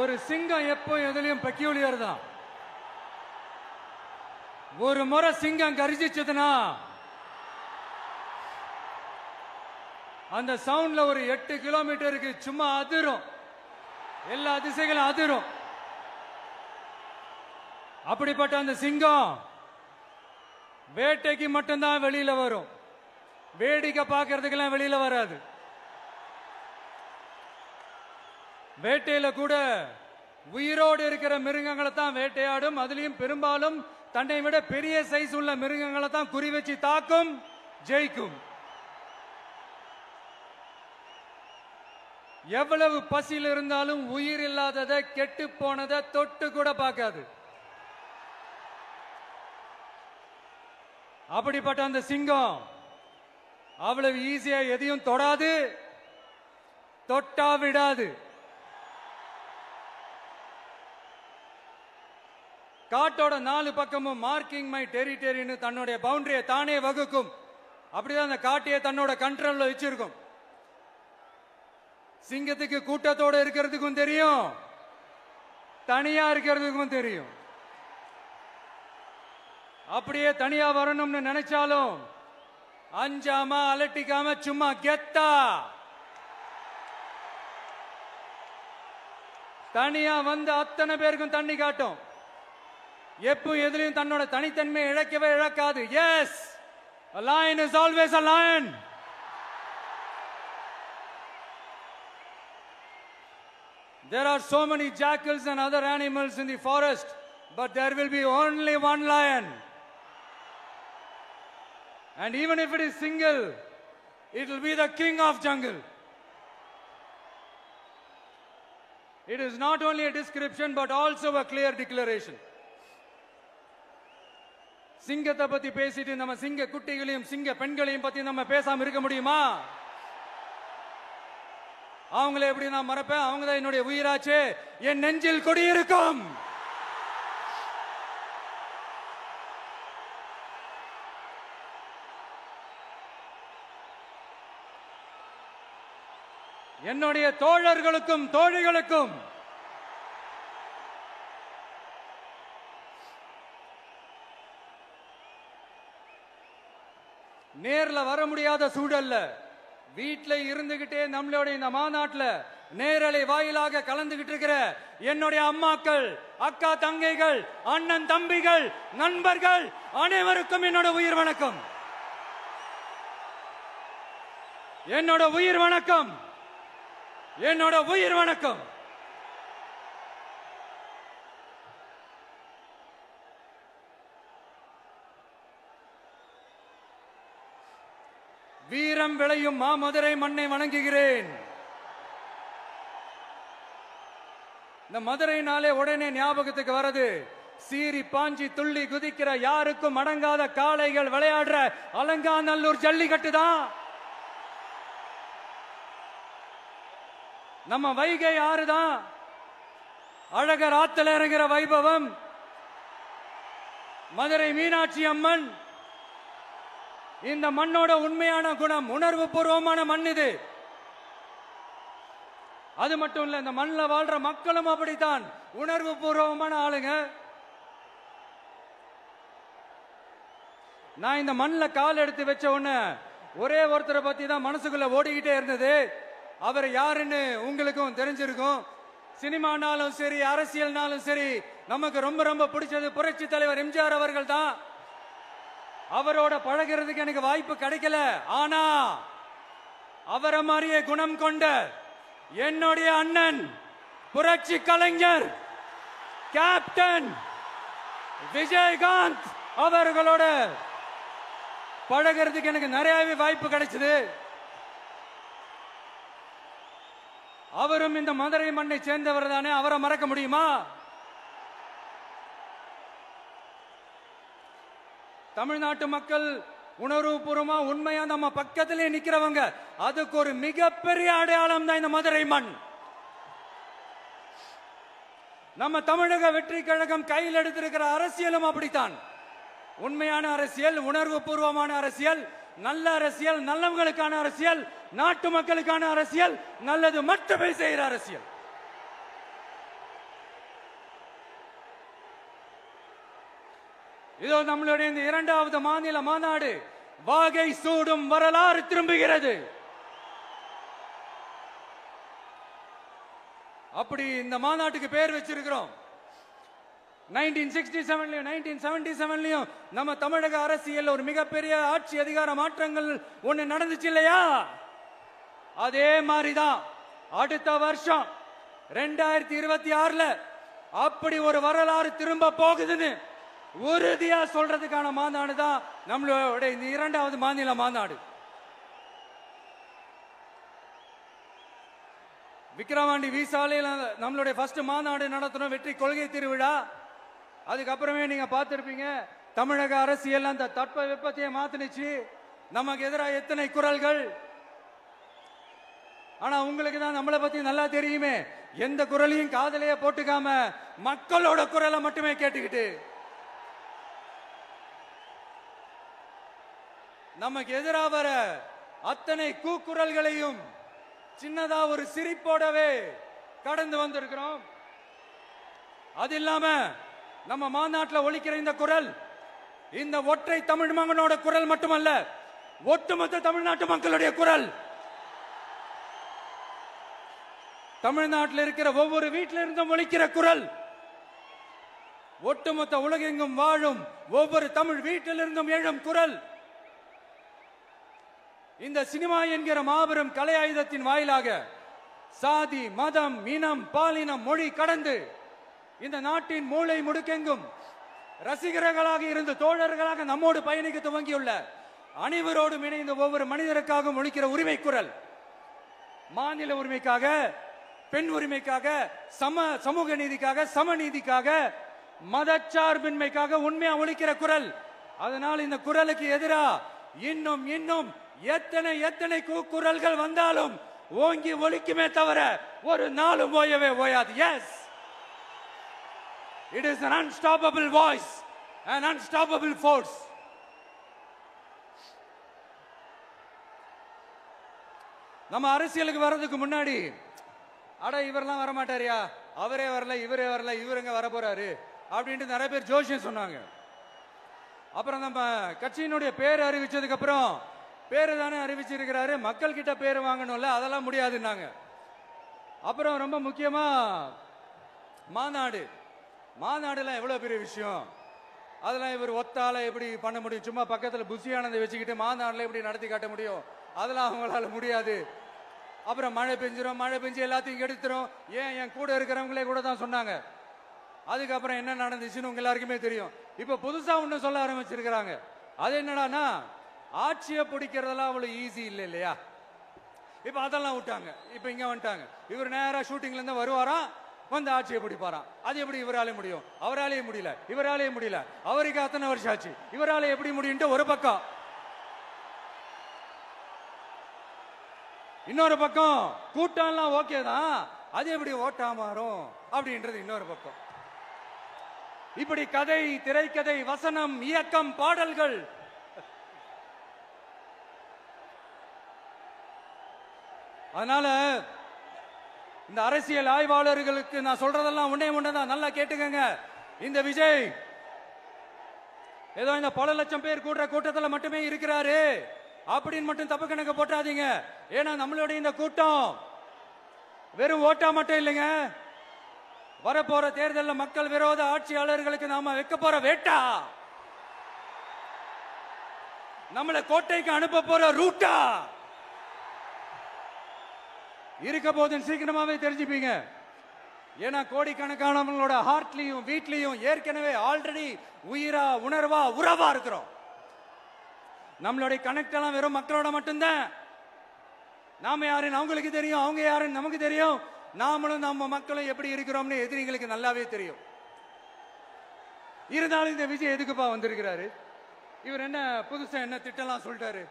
ஒரு சிங்கம் எப்போ எதுலயும் பெக்யூலியர் தான். ஒரு முறை சிங்கம் கர்ஜிச்சதுன்னா அந்த சவுண்ட்ல ஒரு 8 கிலோமீட்டருக்கு சும்மா அதிரும், எல்லா திசைகளும் அதிரும். அப்படிப்பட்ட அந்த சிங்கம் வேட்டைக்கு மட்டும்தான் வெளியில வரும், வேடிக்கை பார்க்கறதுக்கெல்லாம் வெளியில வராது. வேட்டையில கூட உயிரோடு இருக்கிற மிருகங்களை தான் வேட்டையாடும். அதுலயும் பெரும்பாலும் தன்னை விட பெரிய சைஸ் உள்ள மிருகங்களை தான் குறி வச்சு தாக்கும், ஜெயிக்கும். எவ்வளவு பசியில் இருந்தாலும் உயிர் இல்லாததை, கெட்டு போனதை தொட்டு கூட பார்க்காது. அப்படிப்பட்ட அந்த சிங்கம் அவ்வளவு ஈஸியா எதையும் தொடாது, தொட்டா விடாது. காட்டோட 4 பக்கமும் மார்க்கிங் மை டெரிட்டரின்னு தன்னுடைய பவுண்டரியை தானே வகுக்கும். அப்படிதான் அந்த காட்டையை தன்னோட கண்ட்ரோல்ல வச்சிருக்கும். சிங்கத்துக்கு கூட்டத்தோட இருக்கிறதுக்கும் தெரியும், தனியா இருக்கிறதுக்கும் தெரியும். அப்படியே தனியா வரணும்னு நினைச்சாலும் அஞ்சாம அலட்டிக்காம சும்மா கெத்தா தனியா வந்து அத்தனை பேருக்கும் தண்ணி காட்டும். எப்போ எதிலையும் தன்னோட தனித்தன்மையை இழக்கவே இழக்காது. Yes, a lion is always a lion. There are so many jackals and other animals in the forest, but there will be only one lion. And even if it is single, it will be the king of jungle. It is not only a description but also a clear declaration. சிங்கத்தை பத்தி பேசிட்டு நம்ம சிங்க குட்டிகளையும் சிங்க பெண்களையும் பத்தி நம்ம பேசாம இருக்க முடியுமா? அவங்களை எப்படி நான் மறப்பேன்? அவங்க தான் என்னுடைய உயிராச்சு, என் நெஞ்சில் குடியிருக்கும். என்னுடைய தோழர்களுக்கும் தோழிகளுக்கும் நேர்ல வர முடியாத சூழல்ல வீட்டுல இருந்துகிட்டே நம்மளோட இந்த மாநாட்டுல நேரலை வாயிலாக கலந்துகிட்டு இருக்கிற என்னுடைய அம்மாக்கள், அக்கா தங்கைகள், அண்ணன் தம்பிகள், நண்பர்கள் அனைவருக்கும் என்னோட உயிர் வணக்கம். என்னோட உயிர் வணக்கம், என்னோட உயிர் வணக்கம். வீரம் விளையும் மாமதுரை மண்ணை வணங்குகிறேன். இந்த மதுரைனாலே உடனே ஞாபகத்துக்கு வரது சீறி பாஞ்சி துள்ளி குதிக்கிற யாருக்கும் அடங்காத காளைகள் விளையாடுற அலங்காநல்லூர் ஜல்லிக்கட்டு தான். நம்ம வைகை ஆறுதான் அழகர் ஆத்துல இறங்குற வைபவம். மதுரை மீனாட்சி அம்மன் இந்த மண்ணோட உண்மையான குணம், உணர்வு பூர்வமான மண் இது. அது மட்டும் இல்ல, இந்த மண்ணில் வாழ்ற மக்களும் அப்படித்தான் உணர்வு பூர்வமான ஆளுங்க. நான் இந்த மண்ணில் கால் எடுத்து வச்ச உடனே ஒரே ஒருத்தரை பத்தி தான் மனசுக்குள்ள ஓடிக்கிட்டே இருந்தது. அவர் யாருன்னு உங்களுக்கும் தெரிஞ்சிருக்கும். சினிமானாலும் சரி, அரசியல்னாலும் சரி, நமக்கு ரொம்ப ரொம்ப பிடிச்சது புரட்சி தலைவர் எம்ஜிஆர் அவர்கள் தான். அவரோட பழகிறதுக்கு எனக்கு வாய்ப்பு கிடைக்கல. ஆனா அவரை மாதிரியே குணம் கொண்ட என்னுடைய அண்ணன் புரட்சி கலைஞர் கேப்டன் விஜயகாந்த் அவர்களோட பழகிறதுக்கு எனக்கு நிறையவே வாய்ப்பு கிடைச்சது. அவரும் இந்த மதுரை மண்ணை சேர்ந்தவர் தானே, அவரை மறக்க முடியுமா? தமிழ்நாட்டு மக்கள் உணர்வுபூர்வமா உண்மையா நம்ம பக்கத்திலே நிக்கிறவங்க, அதுக்கு ஒரு மிகப்பெரிய அடையாளம் தான் இந்த மதுரை மண். நம்ம தமிழக வெற்றி கழகம் கையில் எடுத்திருக்கிற அரசியலும் அப்படித்தான். உண்மையான அரசியல், உணர்வு பூர்வமான அரசியல், நல்ல அரசியல், நல்லவங்களுக்கான அரசியல், நாட்டு மக்களுக்கான அரசியல், நல்லது மட்டுமே செய்கிற அரசியல். இதோ நம்மளுடைய இந்த இரண்டாவது மாநில மாநாடு வாகை சூடும் வரலாறு திரும்புகிறது. அப்படி இந்த மாநாட்டுக்கு பேர் வச்சிருக்கிறோம். 1967லயும் 1977லயும் நம்ம தமிழக அரசியல் ஒரு மிகப்பெரிய ஆட்சி அதிகார மாற்றங்கள் ஒண்ணு நடந்துச்சு இல்லையா? அதே மாதிரிதான் அடுத்த வருஷம் 2026ல அப்படி ஒரு வரலாறு திரும்ப போகுதுன்னு உறுதியா சொல்றதுக்கான மாநாடு தான் நம்மளோட இந்த இரண்டாவது மாநில மாநாடு. விக்கிரவாண்டி வீசாலையில் நம்மளுடைய ஃபர்ஸ்ட் மாநாடு நடத்தணும், வெற்றி கொள்கை திருவிழா. அதுக்கப்புறமே நீங்க பார்த்திருப்பீங்க தமிழக அரசியல் அந்த தட்ப வெப்பத்தையே மாத்தினுச்சு. நமக்கு எதிராக எத்தனை குரல்கள். ஆனா உங்களுக்கு தான் நம்மளை பத்தி நல்லா தெரியுமே, எந்த குரலையும் காதலையே போட்டுக்காம மக்களோட குரலை மட்டுமே கேட்டுக்கிட்டு நமக்கு எதிராக வர அத்தனை கூக்குரல்களையும் சின்னதா ஒரு சிரிப்போடவே கடந்து வந்திருக்கிறோம். அது இல்லாம நம்ம மாநாட்டில் ஒலிக்கிற இந்த குரல் இந்த ஒற்றை தமிழ் மகனோட குரல் மட்டுமல்ல, ஒட்டுமொத்த தமிழ்நாட்டு மக்களுடைய குரல். தமிழ்நாட்டில் இருக்கிற ஒவ்வொரு வீட்டில இருந்தும் ஒலிக்கிற குரல், ஒட்டுமொத்த உலகெங்கும் வாழும் ஒவ்வொரு தமிழ் வீட்டிலிருந்தும் எழும் குரல். இந்த சினிமா என்கிற மாபெரும் கலை ஆயுதத்தின் வாயிலாக சாதி, மதம், இனம், பாலினம், மொழி கடந்து இந்த நாட்டின் மூளை முடுக்கெங்கும் ரசிகர்களாக இருந்து தோழர்களாக நம்மோடு பயணிக்க துவங்கியுள்ள அனைவரோடும் இணைந்த ஒவ்வொரு மனிதருக்காகவும் ஒலிக்கிற உரிமை குரல். மாநில உரிமைக்காக, பெண் உரிமைக்காக, சமூக நீதிக்காக, சமநீதிக்காக, மதச்சார்பின்மைக்காக உண்மையா ஒலிக்கிற குரல். அதனால் இந்த குரலுக்கு எதிராக இன்னும் இன்னும் எத்தனை எத்தனை குரல்கள் வந்தாலும் ஓங்கி ஒலிக்குமே தவிர ஒரு நாளும் ஓயவே ஓயாது. Yes, it is an unstoppable voice, an unstoppable force. நம்ம அரசியலுக்கு வர்றதுக்கு முன்னாடி அட இவரெல்லாம் வர மாட்டாரியா, அவரே வரல, இவரே வரல, இவருங்க வர போறாரு அப்படின்ட்டு நிறைய பேர் ஜோசியம் சொன்னாங்க. அப்புறம் நம்ம கட்சியினுடைய பேர் அறிவிச்சதுக்கு அப்புறம் பேரு தானே அறிவிச்சிருக்கிறாரு, மக்கள் கிட்ட பேர் வாங்கணும்ல, அதெல்லாம் முடியாதுன்னாங்க. அப்புறம் ரொம்ப முக்கியமா மாநாடுலாம் எவ்வளவு பெரிய விஷயம், அதெல்லாம் இவர் ஒத்தால எப்படி பண்ண முடியும், சும்மா பக்கத்துல புஷியானதை வச்சுக்கிட்டு மாநாடுல எப்படி நடத்தி காட்ட முடியும், அதெல்லாம் அவங்களால முடியாது. அப்புறம் மழை பெஞ்சு எல்லாத்தையும் கெடுத்துரும். ஏன் என் கூட இருக்கிறவங்களே கூட தான் சொன்னாங்க. அதுக்கப்புறம் என்ன நடந்துச்சுன்னு உங்க எல்லாருக்குமே தெரியும். இப்ப புதுசா ஒண்ணு சொல்ல ஆரம்பிச்சிருக்கிறாங்க. அது என்னடானா, ஆட்சியை பிடிக்கிறதெல்லாம் அவ்வளவு ஈஸி இல்லை இல்லையா. இப்ப அதெல்லாம் விட்டாங்க, இப்ப இங்க வந்துட்டாங்க. இவர் நேரா ஷூட்டிங்ல இருந்து வருவாராம், வந்து ஆட்சியை பிடிப்பாராம். அது எப்படி இவராலே முடியும், அவராலேயே முடியல, இவராலேயே முடியல, அவருக்கு அத்தனை வருஷம் ஆச்சு, இவராலே எப்படி முடியும் ஒரு பக்கம். இன்னொரு பக்கம் கூட்டம்லாம் ஓகே தான், அது எப்படி ஓட்டா மாறும் அப்படின்றது இன்னொரு பக்கம். இப்படி கதை, திரைக்கதை, வசனம், இயக்கம், பாடல்கள், அதனால இந்த அரசியல் ஆய்வாளர்களுக்கு நான் சொல்றதெல்லாம் ஒன்னேதான், நல்லா கேட்டுக்கங்க. இந்த விஜய் ஏதோ இந்த பல லட்சம் பேர் கூடுற கூட்டத்தில் மட்டுமே இருக்கிறாரு அப்படின்னு மட்டும் தப்பு கணக்கு போட்டாதீங்க. ஏன்னா நம்மளுடைய இந்த கூட்டம் வெறும் ஓட்டா மட்டும் இல்லைங்க, வரப்போற தேர்தலில் மக்கள் விரோத ஆட்சியாளர்களுக்கு நாம வைக்க போற வேட்டா, நம்மளை கோட்டைக்கு அனுப்ப போற ரூட்டா இருக்க போதுன்னு சீக்கிரமாவே தெரிஞ்சுப்பீங்க. ஏன்னா கோடிக்கணக்கானவங்களோட ஹார்ட்லயும் வீட்லயும் ஏற்கனவே ஆல்ரெடி உயிரா, உணர்வா, உறவா இருக்கிறோம். நம்மளுடைய கனெக்ட் எல்லாம் வெறும் மக்களோட மட்டும்தான். நாம யாருன்னு அவங்களுக்கு தெரியும், அவங்க யாருன்னு நமக்கு தெரியும். நாமளும் நம்ம மக்களும் எப்படி இருக்கிறோம்னு எதிரிங்களுக்கு நல்லாவே தெரியும். இருந்தாலும் இந்த விஜய் எதுக்குப்பா வந்திருக்கிறாரு, இவர் என்ன புதுசா என்ன திட்டம்லாம் சொல்லிட்டாரு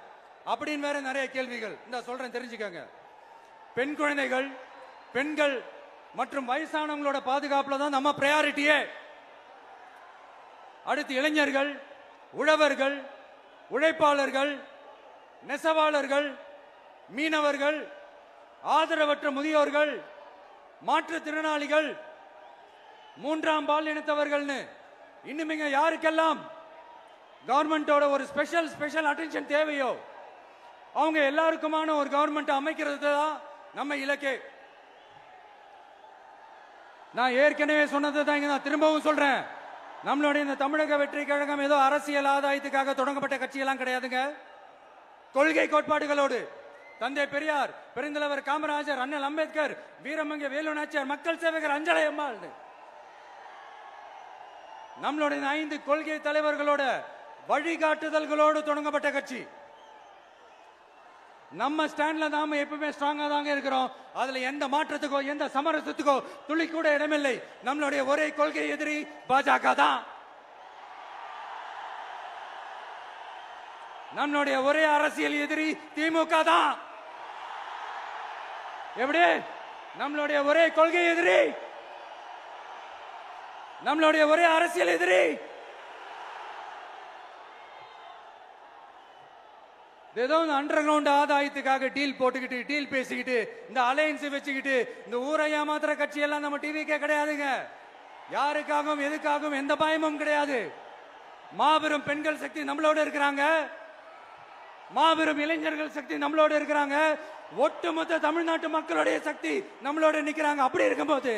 அப்படின்னு வேற நிறைய கேள்விகள். இந்த சொல்றேன் தெரிஞ்சுக்கங்க. பெண் குழந்தைகள், பெண்கள் மற்றும் வயசானவங்களோட பாதுகாப்புல தான் நம்ம பிரையாரிட்டியே. அடுத்து இளைஞர்கள், உழவர்கள், உழைப்பாளர்கள், நெசவாளர்கள், மீனவர்கள், ஆதரவற்ற முதியோர்கள், மாற்றுத்திறனாளிகள், மூன்றாம் பால் இனத்தவர்கள்னு இன்னும் யாருக்கெல்லாம் கவர்மெண்டோட ஒரு ஸ்பெஷல் அட்டென்ஷன் தேவையோ அவங்க எல்லாருக்குமான ஒரு கவர்மெண்ட் அமைக்கிறது தான் நம்ம இலக்கே. நான் ஏற்கனவே சொன்னதை தான் நான் திரும்பவும் சொல்றேன். நம்மளுடைய இந்த தமிழக வெற்றி கழகம் ஏதோ அரசியல் ஆதாயத்துக்காக தொடங்கப்பட்ட கட்சியெல்லாம் கிடையாதுங்க. கொள்கை கோட்பாடுகளோடு தந்தை பெரியார், பெருந்தலைவர் காமராஜர், அண்ணல் அம்பேத்கர், வீரமங்க வேலு நாச்சியார், மக்கள் சேவகர் அஞ்சலை அம்மாள், நம்மளுடைய 5 கொள்கை தலைவர்களோட வழிகாட்டுதல்களோடு தொடங்கப்பட்ட கட்சி. நம்ம ஸ்டாண்ட்ல நாம எப்பவுமே ஸ்ட்ராங்கா தாங்க இருக்கிறோம். அதுல எந்த மாற்றத்துக்கோ எந்த சமரசத்துக்கோ துளி கூட இடமில்லை. நம்மளுடைய ஒரே கொள்கை எதிரி பாஜக தான். நம்மளுடைய ஒரே அரசியல் எதிரி திமுக தான். எப்படி? நம்மளுடைய ஒரே கொள்கை எதிரி, நம்மளுடைய ஒரே அரசியல் எதிரி ஏதோ அண்டர் கிரவுண்ட் ஆதாயத்துக்காக டீல் போட்டுக்கிட்டு டீல் பேசிக்கிட்டு இந்த அலையன்ஸ் வச்சுக்கிட்டு இந்த ஊரை ஏமாத்துற கட்சி எல்லாம் நம்ம டிவிக்கே கிடையாதுங்க. யாருக்காகவும் எதுக்காகவும் எந்த பயமும் கிடையாது. மாபெரும் பெண்கள் சக்தி நம்மளோட இருக்கிறாங்க. மாபெரும் இளைஞர்கள் சக்தி நம்மளோட இருக்கிறாங்க. ஒட்டுமொத்த தமிழ்நாட்டு மக்களுடைய சக்தி நம்மளோட நிக்கிறாங்க. அப்படி இருக்கும்போது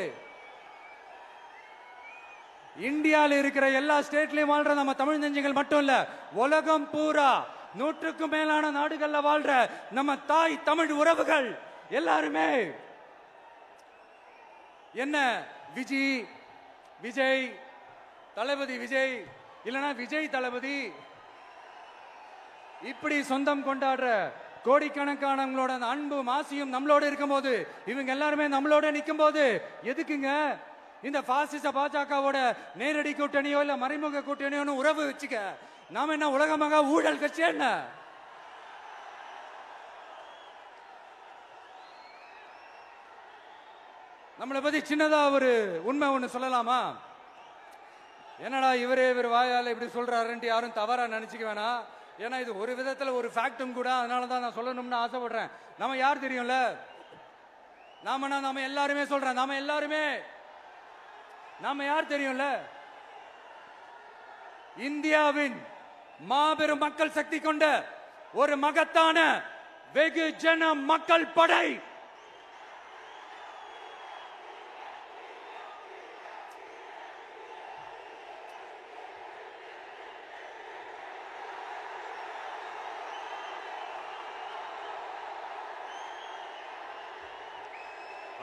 இந்தியாவில் இருக்கிற எல்லா ஸ்டேட்லயும் வாழ்ற நம்ம தமிழ் நெஞ்சங்கள் மட்டும் இல்ல, உலகம் பூரா 100க்கும் மேலான நாடுகள்ல வாழ்ற நம்ம தாய் தமிழ் உறவுகள் எல்லாருமே என்ன விஜய் தளபதி விஜய் இல்லனா விஜய் தளபதி இப்படி சொந்தம் கொண்டாடுற கோடிக்கணக்கானவங்களோட அன்பு மாசியும் நம்மளோட இருக்கும்போது, இவங்க எல்லாருமே நம்மளோட நிற்கும் போது எதுக்குங்க இந்த பாசிச பாஜகவோட நேரடி கூட்டணியோ இல்ல மறைமுக கூட்டணியோ உறவு வச்சுக்க? நாம என்ன உலகமாக ஊழல் கட்சி என்ன? நம்மளை பத்தி சின்னதா ஒரு உண்மை ஒண்ணு சொல்லலாமா? என்னடா இவர் வாயால இப்படி சொல்றாருன்ட்டு யாரும் தவறா நினைச்சுக்க வேணாம். ஏன்னா இது ஒரு விதத்துல ஒரு ஃபேக்டும் கூட. அதனாலதான் நான் சொல்லணும்னு ஆசைப்படுறேன். நம்ம யார் தெரியும்ல? நாம எல்லாருமே சொல்றேன். நாம யார் தெரியும்ல? இந்தியாவின் மாபெரும் மக்கள் சக்தி கொண்ட ஒரு மகத்தான வெகுஜன மக்கள் படை.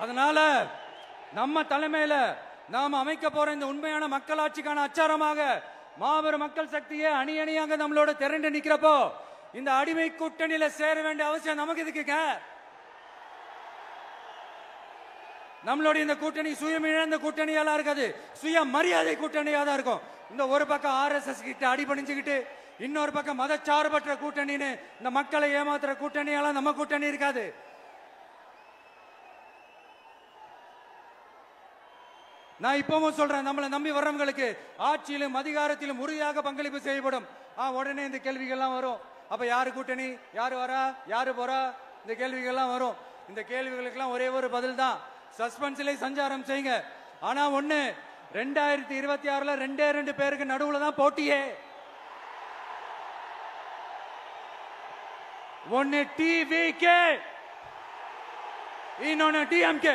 அதனால நம்ம தலைமையில நாம அமைக்க போற இந்த உண்மையான மக்களாட்சிக்கான அச்சாரமாக மாபெரும் மக்கள் சக்தியை அணி அணியாக நம்மளோட திரண்டு நிக்கிறப்போ இந்த அடிமை கூட்டணியில சேர வேண்டிய அவசியம் நமக்கு இருக்குங்க. நம்மளுடைய இந்த கூட்டணி சுயமிழந்த கூட்டணியெல்லாம் இருக்காது, சுய மரியாதை கூட்டணியா தான் இருக்கும். இந்த ஒரு பக்கம் RSS கிட்ட அடிபணிஞ்சுக்கிட்டு, இன்னொரு பக்கம் மதச்சார்பற்ற கூட்டணின்னு இந்த மக்களை ஏமாத்துற கூட்டணியெல்லாம் நம்ம கூட்டணி இருக்காது. நான் இப்பவும் சொல்றேன், நம்மளை நம்பி வர்றவங்களுக்கு ஆட்சியிலும் அதிகாரத்திலும் உறுதியாக பங்களிப்பு செய்யப்படும். உடனே இந்த கேள்விகள்லாம் வரும். அப்ப யாரு கூட்டணி, யாரு வரா, யாரு போறா, இந்த கேள்விகள்லாம் வரும். இந்த கேள்விகளுக்கெல்லாம் ஒரே ஒரு பதில் தான், சஸ்பென்ஸ்ல சஞ்சாரம் செய்யுங்க. ஆனா ஒண்ணு, 2026ல 2 பேருக்கு நடுவுல தான் போட்டியே. ஒன்னு TVK, இன்னொன்னு DMK.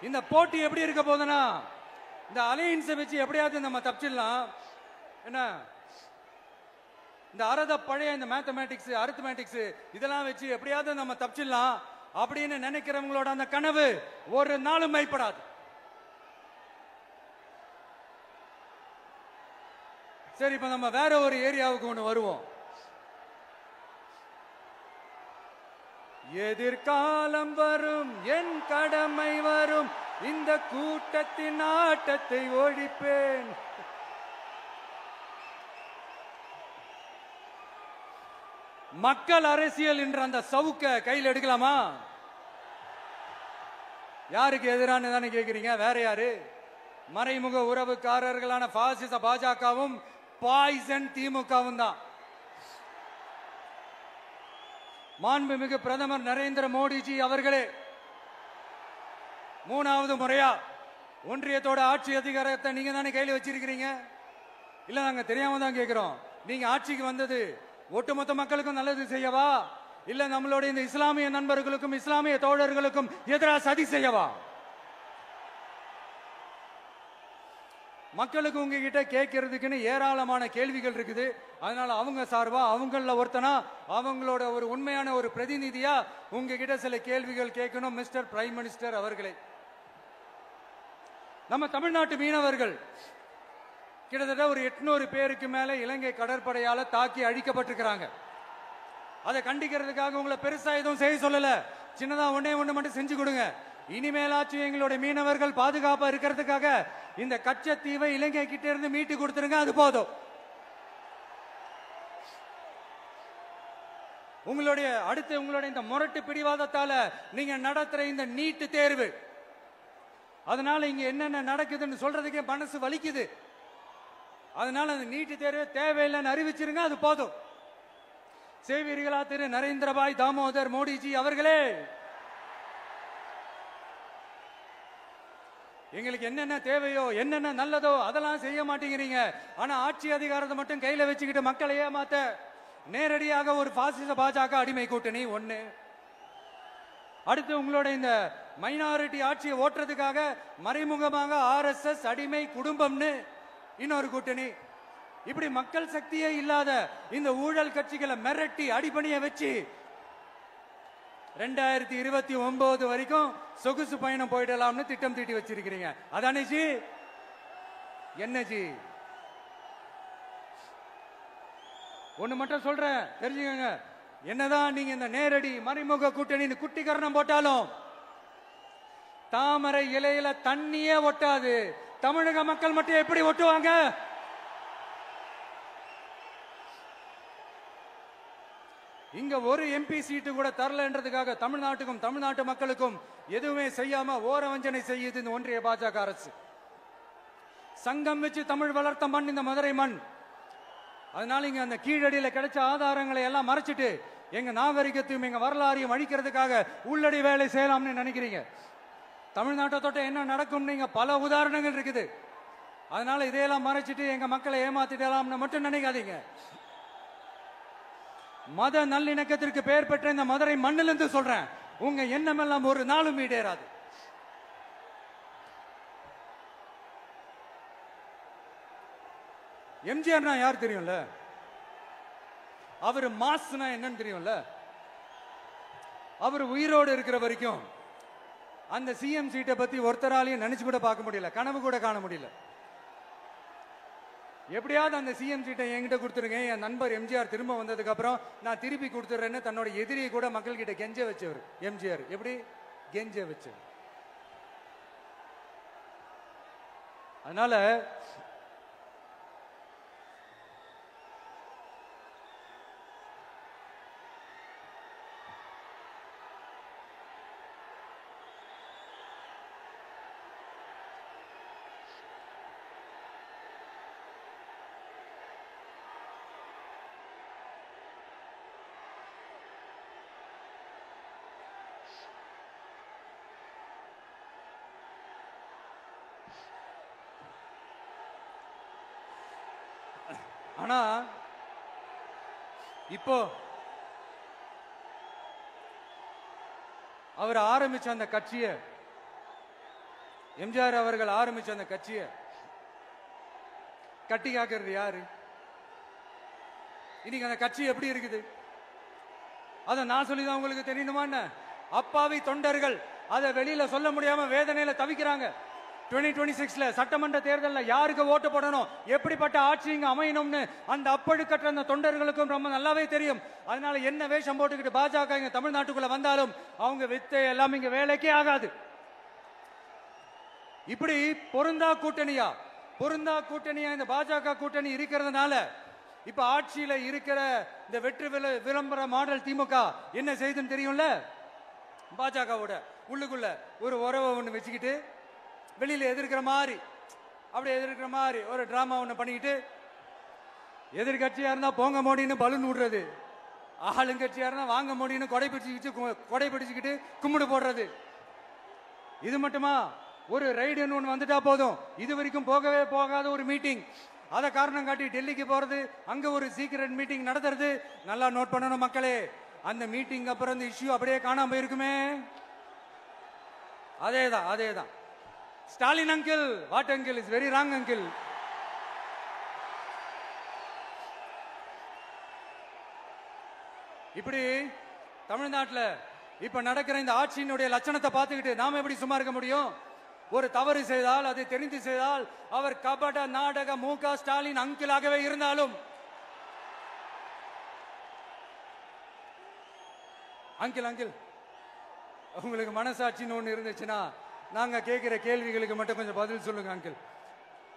இந்த போட்டி எப்படி இருக்க போதுன்னா, இந்த அலையன்ஸ் வச்சு எப்படியாவது நம்ம தப்பிச்சிடலாம். என்ன இந்த பழைய இந்த மேத்தமேட்டிக்ஸ் அரித்மேட்டிக்ஸ் இதெல்லாம் வச்சு எப்படியாவது நம்ம தப்பிச்சிடலாம் அப்படின்னு நினைக்கிறவங்களோட அந்த கனவு ஒரு நாளும் மைப்படாது. சரி, இப்ப நம்ம வேற ஒரு ஏரியாவுக்கு ஒண்ணு வருவோம். எதிர்காலம் வரும், என் கடமை வரும், இந்த கூட்டத்தின் ஆட்டத்தை ஒழிப்பேன். மக்கள் அரசியல் என்ற அந்த சவுக்க கையில் எடுக்கலாமா? யாருக்கு எதிரான தானே கேக்குறீங்க? வேற யாரு? மறைமுக உறவுக்காரர்களான பாசிச பாஜகவும் பாய்சன் திமுகவும் தான். மாண்புமிகு பிரதமர் நரேந்திர மோடிஜி அவர்களே 3வது முறையா ஒன்றியத்தோட ஆட்சி அதிகாரத்தை நீங்க தானே கையில் வச்சிருக்கிறீங்க. இல்ல நாங்க தெரியாம தான் கேட்கிறோம். நீங்க ஆட்சிக்கு வந்தது ஒட்டுமொத்த மக்களுக்கும் நல்லது செய்யவா, இல்ல நம்மளுடைய இந்த இஸ்லாமிய நண்பர்களுக்கும் இஸ்லாமிய தோழர்களுக்கும் எதிராக சதி செய்யவா? மக்களுக்கு உங்ககிட்ட கேட்கறதுக்குன்னு ஏராளமான கேள்விகள் இருக்குது. அதனால அவங்க சார்பா அவங்கள ஒருத்தனா அவங்களோட ஒரு உண்மையான ஒரு பிரதிநிதியா உங்ககிட்ட சில கேள்விகள் கேட்கணும். மிஸ்டர் பிரைம் மினிஸ்டர் அவர்களே, நம்ம தமிழ்நாட்டு மீனவர்கள் கிட்டத்தட்ட ஒரு 800 பேருக்கு மேல இலங்கை கடற்படையால தாக்கி அழிக்கப்பட்டிருக்கிறாங்க. அதை கண்டிக்கிறதுக்காக உங்களை பெருசா எதுவும் செய்ய சொல்லல, சின்னதா ஒண்ணு மட்டும் செஞ்சு கொடுங்க. இனிமேலாச்சும் எங்களுடைய மீனவர்கள் பாதுகாப்பா இருக்கிறதுக்காக இந்த கச்சத்தீவை இலங்கை கிட்ட இருந்து மீட்டு கொடுத்துருங்க, அது போதும். உங்களுடைய இந்த முரட்டு பிடிவாதத்தால நீங்க நடத்துற இந்த நீட்டு தேர்வு, அதனால இங்க என்னென்ன நடக்குதுன்னு சொல்றதுக்கே மனசு வலிக்குது. அதனால அந்த நீட்டு தேர்வு தேவையில்லைன்னு அறிவிச்சிருங்க, அது போதும். செய்வீர்களா திரு நரேந்திரபாய் தாமோதர் மோடிஜி அவர்களே? எங்களுக்கு என்னென்ன தேவையோ என்னென்ன நல்லதோ அதெல்லாம் செய்ய மாட்டேங்கிறீங்க. ஆனா ஆட்சி அதிகாரத்தை மட்டும் கையில வச்சுக்கிட்டு மக்களை ஏமாத்த நேரடியாக ஒரு பாசிச பாஜக அடிமை கூட்டணி ஒண்ணு. அடுத்து உங்களோட இந்த மைனாரிட்டி ஆட்சியை ஓட்டுறதுக்காக மறைமுகமாக RSS அடிமை குடும்பம்னு இன்னொரு கூட்டணி. இப்படி மக்கள் சக்தியே இல்லாத இந்த ஊழல் கட்சிகளை மிரட்டி அடிபணிய வச்சு 2029 வரைக்கும் சொகுசு பயணம் போயிடலாம்னு திட்டம் தீட்டி வச்சிருக்கிறீங்க. அதானே ஜி? என்ன ஜி? ஒண்ணு மட்டும் சொல்றேன், தெரிஞ்சுக்கங்க. என்னதான் நீங்க இந்த நேரடி மறைமுக கூட்டணி குட்டிகரணம் போட்டாலும் தாமரை இலையில தண்ணியே ஒட்டாது. தமிழக மக்கள் மட்டும் எப்படி ஒட்டுவாங்க? இங்க ஒரு MP சீட்டு கூட தரலன்றதுக்காக தமிழ்நாட்டுக்கும் தமிழ்நாட்டு மக்களுக்கும் எதுவுமே செய்யாம ஓரவஞ்சனை செய்யுது இந்த ஒன்றிய பாஜக அரசு. சங்கம் வச்சு தமிழ் வளர்த்த மண் இந்த மதுரை மண். அதனால இங்க அந்த கீழடியில கிடைச்ச ஆதாரங்களை எல்லாம் மறைச்சிட்டு எங்க நாகரிகத்தையும் எங்க வரலாறையும் அழிக்கிறதுக்காக உள்ளடி வேலை செய்யலாம்னு நினைக்கிறீங்க. தமிழ்நாட்டை தொட்ட என்ன நடக்கும் நீங்க பல உதாரணங்கள் இருக்குது. அதனால இதையெல்லாம் மறைச்சிட்டு எங்க மக்களை ஏமாத்திடலாம்னு மட்டும் நினைக்காதீங்க. மத நல்லிணக்கத்திற்கு பெயர் பெற்ற இந்த மதுரை மண்ணிலிருந்து சொல்றேன், உங்க எண்ணம் எல்லாம் ஒரு நாளும் ஈடேறாது. எம்ஜிஆர்னா யார் தெரியும்ல? அவரு மாஸ்னா என்னன்னு தெரியும்ல? அவர் உயிரோடு இருக்கிற வரைக்கும் அந்த CM சீட்டை பத்தி ஒருத்தராலையும் நினைச்சு கூட பார்க்க முடியல, கனவு கூட காண முடியல. எப்படியாவது அந்த CM சீட்டை என்கிட்ட கொடுத்துருங்க, என் நண்பர் எம்ஜிஆர் திரும்ப வந்ததுக்கு அப்புறம் நான் திருப்பி கொடுத்துறேன்னு தன்னோட எதிரியை கூட மக்கள் கிட்ட கெஞ்ச வச்சவர் எம்ஜிஆர். எப்படி கெஞ்ச வச்சவர்? அதனால ஆனா இப்போ அவர் ஆரம்பிச்ச அந்த கட்சியை, எம்ஜிஆர் அவர்கள் ஆரம்பிச்ச அந்த கட்சியை கட்டி காக்கிறது யாரு? இன்னைக்கு அந்த கட்சி எப்படி இருக்குது? அத நான் சொல்லிதான் உங்களுக்கு தெரியணுமா? அப்பாவி தொண்டர்கள் அதை வெளியில சொல்ல முடியாம வேதனையில தவிக்கிறாங்க. 2026 சட்டமன்ற தேர்தலில் யாருக்கு ஓட்டு போடணும், எப்படிப்பட்ட ஆட்சி இங்க அமையணும்னு அந்த அப்பழுக்கற்ற அந்த தொண்டர்களுக்கும் ரொம்ப நல்லாவே தெரியும். அதனால என்ன வேஷம் போட்டுக்கிட்டு பாஜக இங்க தமிழ்நாட்டுக்குள்ள வந்தாலும் அவங்க வித்தை எல்லாம் இங்க வேலைக்கே ஆகாது. இப்படி பொருந்தா கூட்டணியா இந்த பாஜக கூட்டணி இருக்கிறதுனால இப்ப ஆட்சியில இருக்கிற இந்த வெற்றி விளம்பர மாடல் திமுக என்ன செய்துன்னு தெரியும்ல? பாஜகவோட உள்ளுக்குள்ள ஒரு உறவை ஒண்ணு வச்சுக்கிட்டு வெளியில எதிர்க்கிற மாதிரி ஒரு டிராமா ஒண்ணு பண்ணிக்கிட்டு, எதிர்கட்சியா இருந்தா போங்க மோடின்னு பலூன் விடுறது, ஆளுங்கட்சியா இருந்தா வாங்க மோடின்னு கொடை பிடிச்சுக்கிட்டு கும்பிடு போடுறது. இது மட்டுமா? ஒரு ரைடுன்னு ஒன்று வந்துட்டா போதும். இது வரைக்கும் போகவே போகாத ஒரு மீட்டிங், அதை காரணம் காட்டி டெல்லிக்கு போறது, அங்க ஒரு சீக்கிரட் மீட்டிங் நடத்துறது. நல்லா நோட் பண்ணணும் மக்களே, அந்த மீட்டிங் அப்புறம் இந்த இஷ்யூ அப்படியே காணாம போயிருக்குமே. அதேதான் அதேதான். Stalin uncle, what uncle is very wrong uncle. இப்படி தமிழ்நாட்டில் இப்ப நடக்கிற இந்த ஆட்சியினுடைய லட்சணத்தை பார்த்துக்கிட்டு நாம எப்படி சும்மா இருக்க முடியும்? ஒரு தவறு செய்தால், அதை தெரிந்து செய்தால், அவர் கபட நாடக மு.க. ஸ்டாலின் அங்கிளாகவே இருந்தாலும், அங்கிள் அங்கிள் உங்களுக்கு மனசாட்சின்னு ஒண்ணு இருந்துச்சுன்னா நாங்க கேட்கிற கேள்விகளுக்கு மட்டும் கொஞ்சம் பதில் சொல்லுங்க அங்கிள்.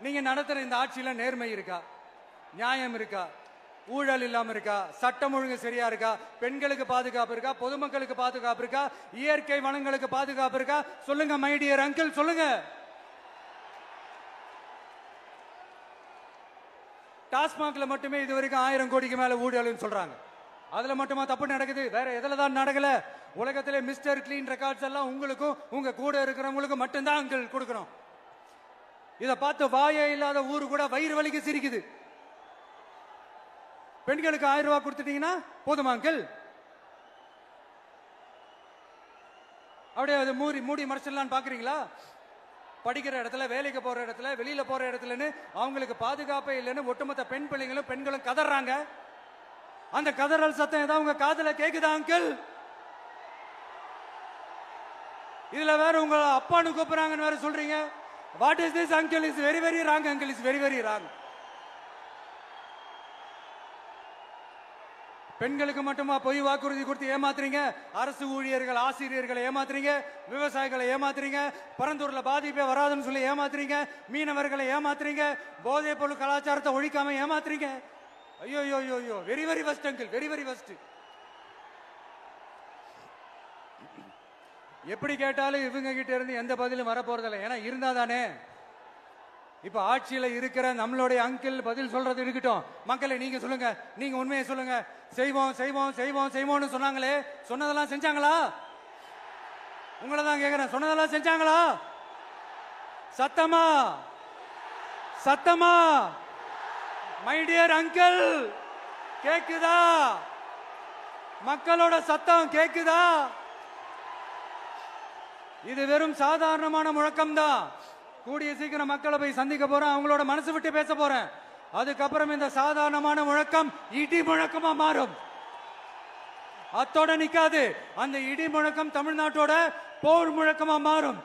நீங்க நடத்துற இந்த ஆட்சியில நேர்மை இருக்கா? நியாயம் இருக்கா? ஊழல் இல்லாம இருக்கா? சட்டம் ஒழுங்கு சரியா இருக்கா? பெண்களுக்கு பாதுகாப்பு இருக்கா? பொதுமக்களுக்கு பாதுகாப்பு இருக்கா? இயற்கை வளங்களுக்கு பாதுகாப்பு இருக்கா? சொல்லுங்க மை டியர் அங்கிள், சொல்லுங்க. டாஸ்மாக்ல மட்டுமே இது வரைக்கும் 1000 கோடிக்கு மேல ஊழல்னு சொல்றாங்க. அதுல மட்டுமா தப்பு நடக்குது? வேற எதுல தான் நடக்கல? உலகத்திலே மிஸ்டர் கிளீன் ரெக்கார்ட்ஸ் எல்லாம் உங்களுக்கும் உங்க கூட இருக்கிறவங்களுக்கும் மட்டும்தான் அங்கிள் கொடுக்கணும். இதை பார்த்து வாயே இல்லாத ஊரு கூட வயிறு வலிக்கு சிரிக்குது. பெண்களுக்கு 1000 ரூபாய் கொடுத்துட்டீங்கன்னா போதுமா அங்கிள்? அப்படியே அதை மூடி மறைச்சிடலான்னு பாக்குறீங்களா? படிக்கிற இடத்துல, வேலைக்கு போற இடத்துல, வெளியில போற இடத்துலன்னு அவங்களுக்கு பாதுகாப்பே இல்லைன்னு ஒட்டுமொத்த பெண்களும் கதறாங்க. அந்த கதறல் சத்தம் ஏதாவது உங்க காதுல கேக்குதா அங்கிள்? இதுல வேற உங்க அப்பான்னு கூப்பிடுறாங்கன்னு வேற சொல்றீங்க. What is this uncle? Is very very wrong uncle, is very very wrong. பெண்களுக்கு மட்டுமா பொய் வாக்குறுதி கொடுத்து ஏமாத்துறீங்க? அரசு ஊழியர்கள், ஆசிரியர்களை ஏமாத்துறீங்க, விவசாயிகளை ஏமாத்துறீங்க, பரந்தூர்ல பாதிப்பே வராதுன்னு சொல்லி ஏமாத்துறீங்க, மீனவர்களை ஏமாத்துறீங்க, போதைப் பொருள் கலாச்சாரத்தை ஒழிக்காம ஏமாத்துறீங்க. ஐயோ ஐயோ ஐயோ, very very வஸ்ட் uncle, very very வஸ்ட். எப்படி கேட்டாலும் இவங்க கிட்ட இருந்து எந்த பதிலும் வரப்போறதில்லை. ஏன்னா இருந்தா தானே. இப்ப ஆட்சியில இருக்கிற நம்மளுடைய அங்கிள் பதில் சொல்றது இருக்கட்டும். மக்களை நீங்க சொல்லுங்க, நீங்க உண்மையை சொல்லுங்க. செய்வோம் செய்வோம் செய்வோம் செய்வோம்னு சொன்னாங்களே, சொன்னதெல்லாம் செஞ்சாங்களா? உங்களை தான் கேக்குறேன், சொன்னதெல்லாம் செஞ்சாங்களா? சத்தமா சத்தமா மை டியர் அங்கிள், கேக்குதா? மக்களோட சத்தம் கேக்குதா? இது வெறும் சாதாரணமான முழக்கம் தான். கூடிய சீக்கிரம் மக்களை போய் சந்திக்க போறேன், அவங்களோட மனசு விட்டு பேச போறேன். அதுக்கப்புறம் இந்த சாதாரணமான முழக்கம் இடி முழக்கமா மாறும். அத்தோட நிக்காது. அந்த இடி முழக்கம் தமிழ்நாட்டோட போர் முழக்கமா மாறும்.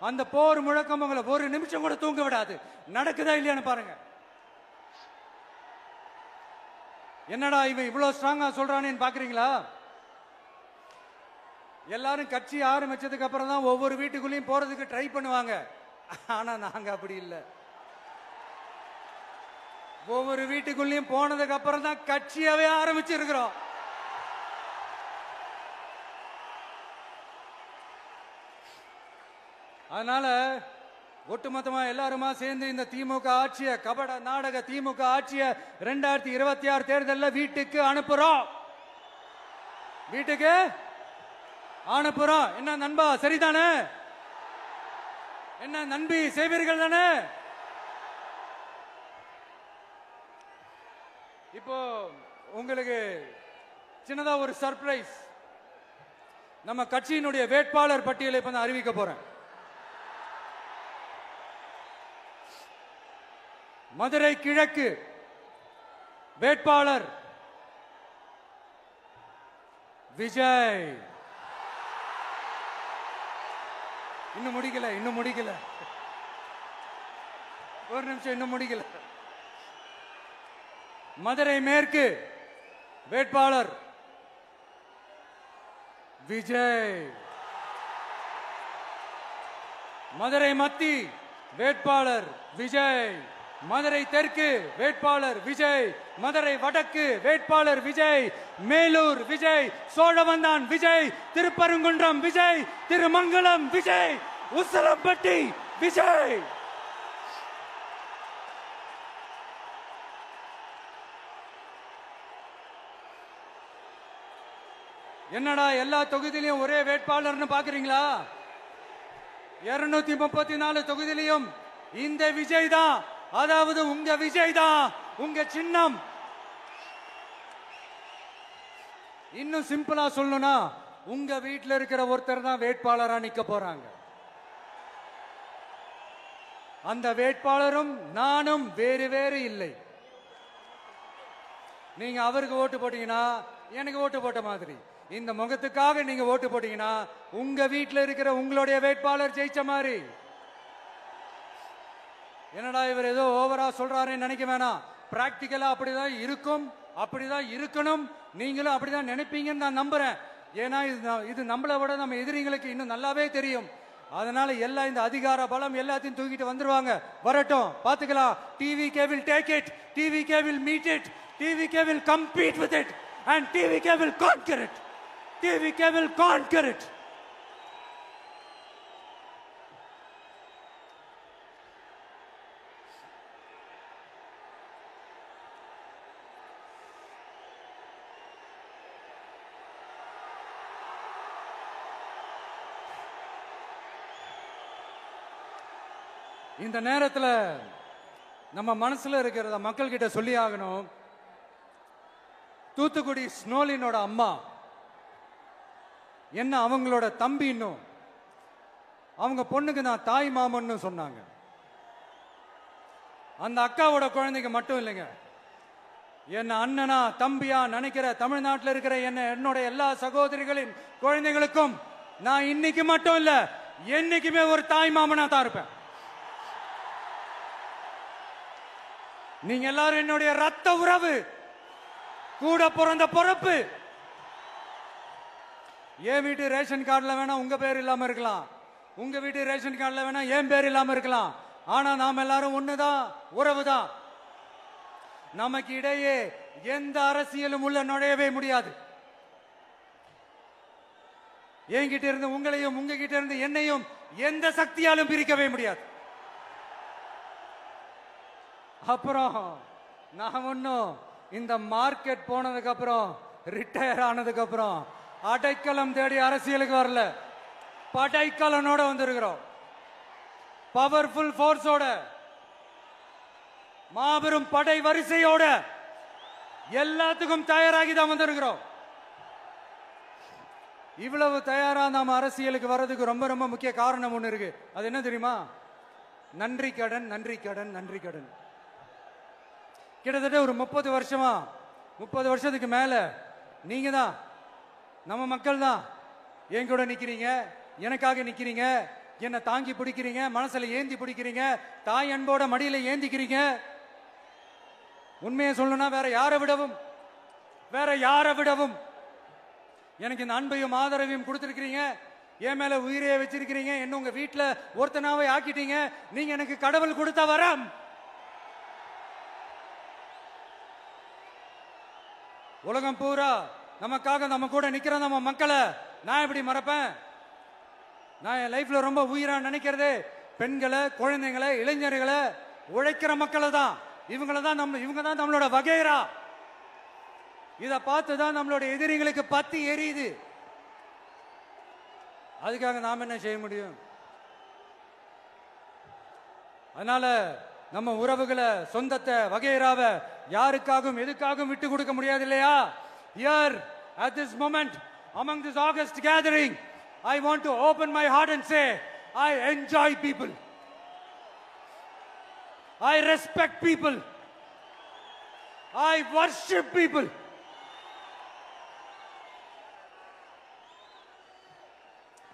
அந்த போர் முழக்கம் உங்களை ஒரு நிமிஷம் கூட தூங்க விடாது. நடக்குதா இல்லையான்னு பாருங்க. என்னடா இவன் இவ்வளவு ஸ்ட்ராங்கா சொல்றானேன்னு பாக்குறீங்களா? எல்லாரும் கட்சி ஆரம்பிச்சதுக்கு அப்புறம் தான் ஒவ்வொரு வீட்டுக்குள்ளேயும் போறதுக்கு ட்ரை பண்ணுவாங்க. ஆனா நாங்க அப்படி இல்லை. ஒவ்வொரு வீட்டுக்குள்ளேயும் போனதுக்கு அப்புறம் தான் கட்சியாவே ஆரம்பிச்சிருக்கிறோம். அதனால ஒட்டுமொத்தமா எல்லாருமா சேர்ந்து இந்த திமுக ஆட்சிய, கபட நாடக திமுக ஆட்சிய 2026 தேர்தலில் வீட்டுக்கு அனுப்புறோம். வீட்டுக்கு அனுப்புறோம். என்ன நண்பா, சரிதானே? என்ன நண்பி, செய்வீர்கள் தானே? இப்போ உங்களுக்கு சின்னதா ஒரு சர்ப்ரைஸ். நம்ம கட்சியினுடைய வேட்பாளர் பட்டியலை இப்ப நான் அறிவிக்க போறேன். மதுரை கிழக்கு வேட்பாளர் விஜய். இன்னும் முடிக்கல, ஒரு நிமிஷம், இன்னும் முடிக்கல. மதுரை மேற்கு வேட்பாளர் விஜய். மதுரை மத்தி வேட்பாளர் விஜய். மதுரை தெற்கு வேட்பாளர் விஜய். மதுரை வடக்கு வேட்பாளர் விஜய். மேலூர் விஜய். சோழவந்தான் விஜய். திருப்பரங்குன்றம் விஜய். திருமங்கலம் விஜய். உசிலம்பட்டி விஜய். என்னடா எல்லா தொகுதியிலும் ஒரே வேட்பாளர்னு பாக்குறீங்களா? 234 தொகுதியிலும் இந்த விஜய் தான், அதாவது உங்க விஜய் தான் உங்க சின்னம். இன்னும் சிம்பிளா சொல்லணும்னா உங்க வீட்டில் இருக்கிற ஒருத்தர் தான் வேட்பாளரா நிக்க போறாங்க. அந்த வேட்பாளரும் நானும் வேறு வேறு இல்லை. நீங்க அவருக்கு ஓட்டு போட்டீங்கன்னா எனக்கு ஓட்டு போட்ட மாதிரி, இந்த முகத்துக்காக நீங்க ஓட்டு போட்டீங்கன்னா உங்க வீட்டில் இருக்கிற உங்களுடைய வேட்பாளர் ஜெயிச்ச மாதிரி. என்னடா இவர் ஏதோ ஓவரா சொல்றாருன்னு நினைக்க வேணாம். பிராக்டிக்கலா அப்படிதான் இருக்கும், அப்படிதான் இருக்கணும். நீங்களும் அப்படிதான் நினைப்பீங்கன்னு நான் நம்புறேன். ஏன்னா இது நம்மளை விட நம்ம எதிரிங்களுக்கு இன்னும் நல்லாவே தெரியும். அதனால எல்லாம் இந்த அதிகார பலம் எல்லாத்தையும் தூக்கிட்டு வந்துருவாங்க. வரட்டும், பாத்துக்கலாம். TVK will take it, TVK will meet it, TVK will compete with it and TVK will conquer it, TVK will conquer it. இந்த நேரத்தில் நம்ம மனசுல இருக்கிறத மக்கள் கிட்ட சொல்லி ஆகணும். தூத்துக்குடி ஸ்னோலினோட அம்மா என்ன அவங்களோட தம்பி, இன்னும் அவங்க பொண்ணுக்கு நான் தாய் மாமன்னு சொன்னாங்க. அந்த அக்காவோட குழந்தைக்கு மட்டும் இல்லைங்க, என்ன அண்ணனா தம்பியா நினைக்கிற தமிழ்நாட்டில் இருக்கிற என்னோட எல்லா சகோதரிகளின் குழந்தைகளுக்கும் நான் இன்னைக்கு மட்டும் இல்ல, என்னைக்குமே ஒரு தாய் மாமனா தான் இருப்பேன். நீங்க எல்லாரும் என்னுடைய ரத்த உறவு, கூட பிறந்த பொறுப்பு. என் வீட்டு ரேஷன் கார்டுல வேணா உங்க பேர் இல்லாம இருக்கலாம், உங்க வீட்டு ரேஷன் கார்டுல வேணா என் பேர் இல்லாம இருக்கலாம். ஆனா நாம் எல்லாரும் ஒண்ணுதான், உறவுதான். நமக்கு இடையே எந்த அரசியலும் உள்ள நுழையவே முடியாது. என்கிட்ட இருந்து உங்களையும் உங்ககிட்ட இருந்து என்னையும் எந்த சக்தியாலும் பிரிக்கவே முடியாது. அப்புறம் நான் ஒன்னும் இந்த மார்க்கெட் போனதுக்கு அப்புறம், ரிட்டையர் ஆனதுக்கு அப்புறம் அடைக்கலம் தேடி அரசியலுக்கு வரல, படைக்கலனோட வந்திருக்கிறோம். பவர்ஃபுல் போர்ஸோட, மாபெரும் படை வரிசையோட, எல்லாத்துக்கும் தயாராகி தான் வந்திருக்கிறோம். இவ்வளவு தயாரா நாம அரசியலுக்கு வர்றதுக்கு ரொம்ப ரொம்ப முக்கிய காரணம் ஒண்ணு இருக்கு. அது என்ன தெரியுமா? நன்றி கடன், நன்றி கடன், நன்றி கடன். கிட்டத்தட்ட ஒரு 30 வருஷமா, 30 வருஷத்துக்கு மேல நீங்க தான், நம்ம மக்கள் தான் என் கூட நிக்கிறீங்க, எனக்காக நிக்கிறீங்க, என்ன தாங்கி பிடிக்கிறீங்க, மனசுல ஏந்தி பிடிக்கிறீங்க, தாய் அன்போட மடியில ஏந்திக்கிறீங்க. உண்மையை சொல்லணும்னா வேற யாரை விடவும் எனக்கு இந்த அன்பையும் ஆதரவையும் கொடுத்திருக்கிறீங்க. என் மேல உயிரையே வச்சிருக்கிறீங்க. என்ன உங்க வீட்டுல ஒருத்தனாவே ஆக்கிட்டீங்க. நீங்க எனக்கு கடவுள் கொடுத்த வரம். உலகம் பூரா நமக்காக நம்ம கூட நிக்கிற நம்ம மக்களை நான் எப்படி மறப்பேன்? நான் என் லைஃப்ல ரொம்ப உயிரா நினைக்கிறது பெண்களை, குழந்தைங்களை, இளைஞர்களை, உழைக்கிற மக்களை தான். இவங்க தான் நம்மளோட வகைரா. இத பார்த்துதான் நம்மளோட எதிரிகளுக்கு பத்தி எரியுது. அதுக்காக நாம என்ன செய்ய முடியும்? அதனால நம்ம உறவுகளை, சொந்தத்தை, வகைராவை யாருக்காகவும் எதுக்காகவும் விட்டு கொடுக்க முடியாது இல்லையா? Here at this moment among this August gathering, I want to open my heart and say I enjoy people, I respect people, I worship people.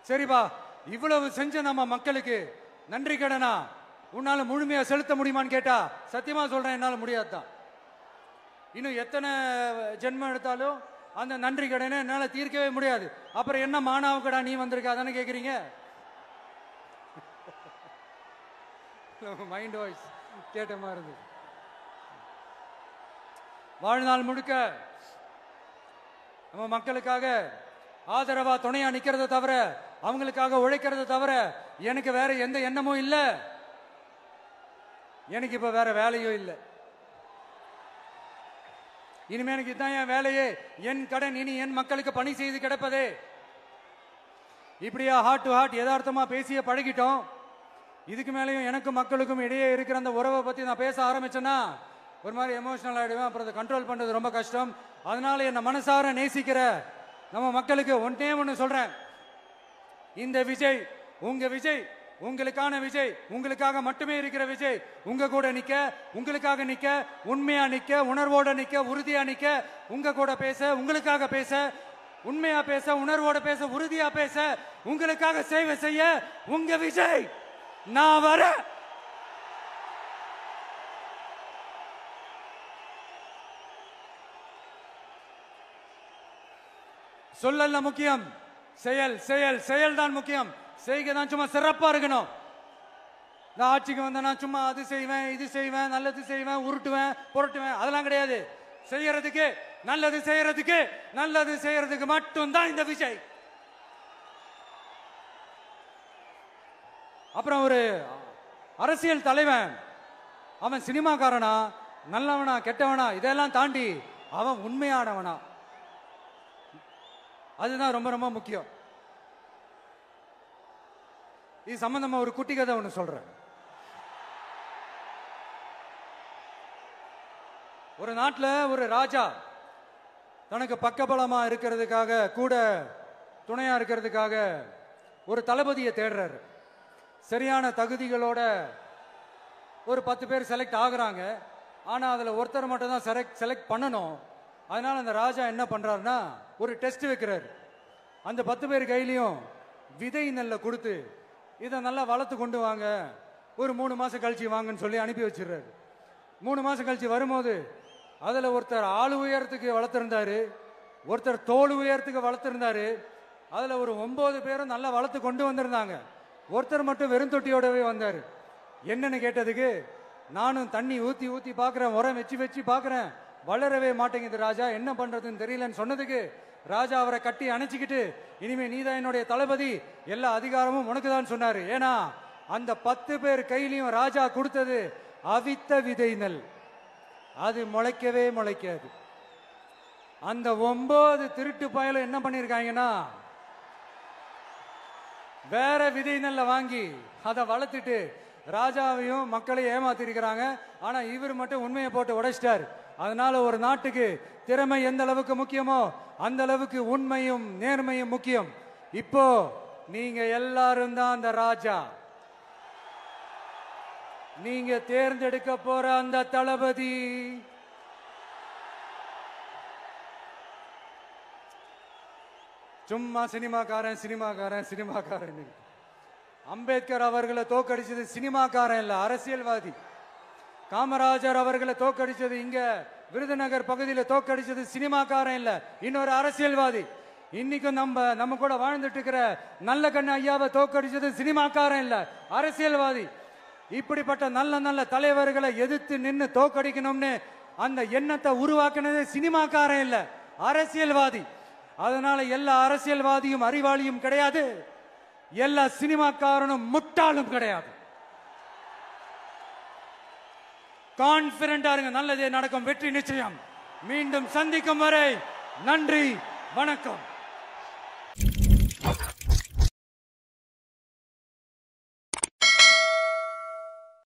சரிப்பா, இவ்வளவு செஞ்ச நம்ம மக்களுக்கு நன்றி கடனா உன்னால முழுமையா செலுத்த முடியுமான்னு கேட்டா சத்தியமா சொல்றேன், என்னால முடியாதுதான். இன்னும் எத்தனை ஜென்மம் எடுத்தாலும் அந்த நன்றி கடனை என்னால தீர்க்கவே முடியாது. அப்புறம் என்ன மானாவுக்கடா நீ வந்திருக்க அதானே கேக்குறீங்க? மைண்ட் வாய்ஸ் கேட்ட மாதிரி இருந்து. வாழ்நாள் முழுக்க நம்ம மக்களுக்காக ஆதரவா துணையா நிக்கிறத தவிர, அவங்களுக்காக உழைக்கிறத தவிர எனக்கு வேற எந்த எண்ணமும் இல்லை. எனக்கு இப்ப வேற வேலையும் இல்லை. இனிமே எனக்கு இதுதான் என் வேலையே. என் கடன் இனி என் மக்களுக்கு பணி செய்து கிடப்பதே. இப்படியா ஹார்ட் டு ஹார்ட் யதார்த்தமா பேசிய பழகிட்டோம். இதுக்கு மேலேயும் எனக்கும் மக்களுக்கும் இடையே இருக்கிற அந்த உறவை பத்தி நான் பேச ஆரம்பிச்சேன்னா ஒரு மாதிரி எமோஷனல் ஆயிடுவேன். அப்புறம் அதை கண்ட்ரோல் பண்றது ரொம்ப கஷ்டம். அதனால என்ன மனசார நேசிக்கிற நம்ம மக்களுக்கு ஒன்னே ஒன்று சொல்றேன். இந்த விஜய் உங்க விஜய், உங்களுக்கான விஜய், உங்களுக்காக மட்டுமே இருக்கிற விஜய். உங்க கூட நிக்க, உங்களுக்காக நிக்க, உண்மையா நிக்க, உணர்வோட நிக்க, உறுதியா நிக்க, உங்க கூட பேச, உங்களுக்காக பேச, உண்மையா பேச, உணர்வோட பேச, உறுதியா பேச, உங்களுக்காக சேவை செய்ய உங்க விஜய் நான் வர. சொல்லல முக்கியம், செயல் செயல் செயல் தான் முக்கியம். செய்கை தான் சும்மா சிறப்பா இருக்கணும். நான் ஆட்சிக்கு வந்தேன்னா சும்மா அது செய்வேன், இது செய்வேன், நல்லது செய்வேன், உருட்டுவேன், புரட்டுவேன், அதெல்லாம் கிடையாது. செய்யறதுக்கு, நல்லது செய்யறதுக்கு, நல்லது செய்யறதுக்கு மட்டும்தான் இந்த விஜய். அப்புறம் ஒரு அரசியல் தலைவன் அவன் சினிமாக்காரனா, நல்லவனா, கெட்டவனா, இதெல்லாம் தாண்டி அவன் உண்மையானவனா, அதுதான் ரொம்ப ரொம்ப முக்கியம். இது சம்பந்தமா ஒரு குட்டி கதை ஒன்று சொல்றேன். ஒரு நாட்டில் ஒரு ராஜா தனக்கு பக்கபலமா இருக்கிறதுக்காக, கூட துணையா இருக்கிறதுக்காக ஒரு தளபதியை தேடுறாரு. சரியான தகுதிகளோட ஒரு 10 பேர் செலக்ட் ஆகுறாங்க. ஆனா அதுல ஒருத்தர் மட்டும் தான் செலக்ட் பண்ணணும். அதனால அந்த ராஜா என்ன பண்றாருன்னா ஒரு டெஸ்ட் வைக்கிறாரு. அந்த 10 பேர் கையிலையும் விதை நெல்லை கொடுத்து இதை நல்லா வளர்த்து கொண்டு வாங்க, ஒரு 3 மாசம் கழிச்சு வாங்கன்னு சொல்லி அனுப்பி வச்சிடுறாரு. 3 மாசம் கழிச்சு வரும்போது அதுல ஒருத்தர் ஆளு உயரத்துக்கு வளர்த்திருந்தாரு, ஒருத்தர் தோல் உயரத்துக்கு வளர்த்திருந்தாரு. அதுல ஒரு 9 பேரும் நல்லா வளர்த்து கொண்டு வந்திருந்தாங்க. ஒருத்தர் மட்டும் வெறும் தொட்டியோடவே வந்தாரு. என்னன்னு கேட்டதுக்கு, நானும் தண்ணி ஊத்தி ஊத்தி பாக்குறேன், உரம் வச்சு வச்சு பாக்குறேன், வளரவே மாட்டேங்குது ராஜா, என்ன பண்றதுன்னு தெரியலன்னு சொன்னதுக்கு ராஜா அவரை கட்டி அணைச்சிக்கிட்டு, இனிமே நீதான் என்னுடைய தளபதி, எல்லா அதிகாரமும் உனக்கு தான் சொன்னாரு. ஏன்னா அந்த 10 பேர் கையிலையும் ராஜா கொடுத்தது அவித்த விதை நெல், அது முளைக்கவே முளைக்காது. அந்த 9 திருட்டு பயலும் என்ன பண்ணிருக்காங்கன்னா வேற விதை நெல்லை வாங்கி அதை வளர்த்துட்டு ராஜாவையும் மக்களையும் ஏமாத்திருக்கிறாங்க. ஆனா இவர் மட்டும் உண்மையை போட்டு உடைச்சிட்டார். அதனால ஒரு நாட்டுக்கு திறமை எந்த அளவுக்கு முக்கியமோ அந்த அளவுக்கு உண்மையும் நேர்மையும் முக்கியம். இப்போ நீங்க எல்லாரும் தான் அந்த ராஜா. நீங்க தேர்ந்தெடுக்க போற அந்த தளபதி சும்மா சினிமாக்காரன் சினிமாக்காரன் சினிமாக்காரன். அம்பேத்கர் அவர்களை தோக்கடிச்சது சினிமாக்காரன் இல்ல, அரசியல்வாதி. காமராஜர் அவர்களை தோக்கடிச்சது, இங்க விருதுநகர் பகுதியில் தோக்கடிச்சது சினிமாக்காரன் இல்ல, இன்னொரு அரசியல்வாதி. இன்னைக்கும் நம்ம கூட வாழ்ந்துட்டு இருக்கிற நல்ல கண்ணு ஐயாவை தோக்கடிச்சது சினிமாக்காரன் இல்ல, அரசியல்வாதி. இப்படிப்பட்ட நல்ல நல்ல தலைவர்களை எதிர்த்து நின்று தோக்கடிக்கணும்னு அந்த எண்ணத்தை உருவாக்குனது சினிமாக்காரன் இல்ல, அரசியல்வாதி. அதனால எல்லா அரசியல்வாதியும் அறிவாளியும் கிடையாது, எல்லா சினிமாக்காரனும் முட்டாளும் கிடையாது. கான்பிடண்டா இருங்க, நல்லதே நடக்கும், வெற்றி நிச்சயம். மீண்டும் சந்திக்கும் வரை நன்றி, வணக்கம்.